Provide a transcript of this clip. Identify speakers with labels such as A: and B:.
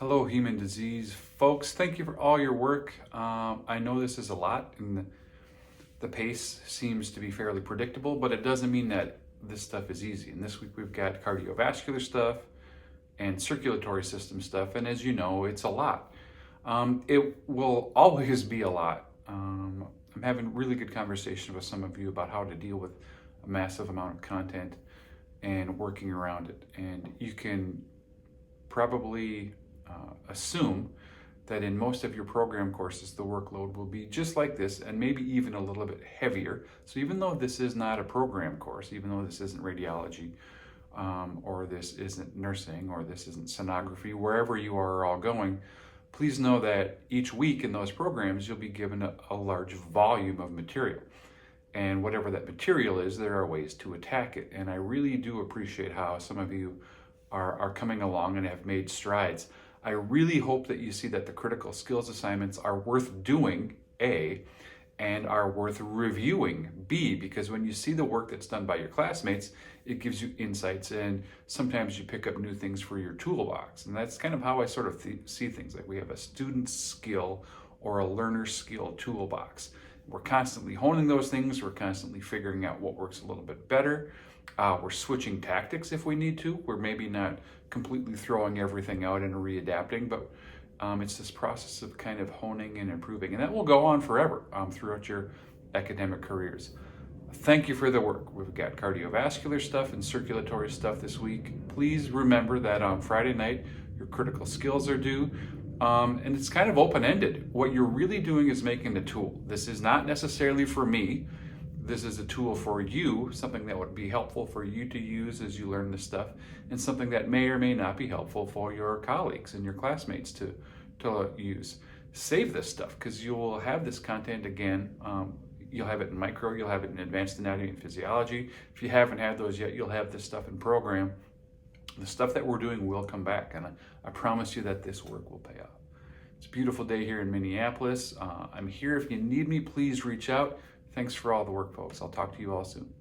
A: Hello, human disease folks. Thank you for all your work. I know this is a lot and the pace seems to be fairly predictable, but it doesn't mean that this stuff is easy. And this week we've got cardiovascular stuff and circulatory system stuff. And as you know, it's a lot. It will always be a lot. I'm having really good conversation with some of you about how to deal with a massive amount of content and working around it. And you can probably assume that in most of your program courses, the workload will be just like this and maybe even a little bit heavier. So even though this is not a program course, even though this isn't radiology, or this isn't nursing, or this isn't sonography, wherever you are all going, please know that each week in those programs, you'll be given a large volume of material. And whatever that material is, there are ways to attack it. And I really do appreciate how some of you are coming along and have made strides. I really hope that you see that the critical skills assignments are worth doing, A, and are worth reviewing, B, because when you see the work that's done by your classmates, it gives you insights and sometimes you pick up new things for your toolbox. And that's kind of how I sort of see things. Like we have a student skill or a learner skill toolbox. We're constantly honing those things. We're constantly figuring out what works a little bit better. We're switching tactics if we need to. We're maybe not completely throwing everything out and readapting, but it's this process of kind of honing and improving. And that will go on forever throughout your academic careers. Thank you for the work. We've got cardiovascular stuff and circulatory stuff this week. Please remember that on Friday night, your critical skills are due. And it's kind of open-ended. What you're really doing is making a tool. This is not necessarily for me. This is a tool for you, something that would be helpful for you to use as you learn this stuff, and something that may or may not be helpful for your colleagues and your classmates to use. Save this stuff because you will have this content again. You'll have it in micro, you'll have it in advanced anatomy and physiology. If you haven't had those yet, you'll have this stuff in program. The stuff that we're doing will come back, and I promise you that this work will pay off. It's a beautiful day here in Minneapolis. I'm here. If you need me, please reach out. Thanks for all the work, folks. I'll talk to you all soon.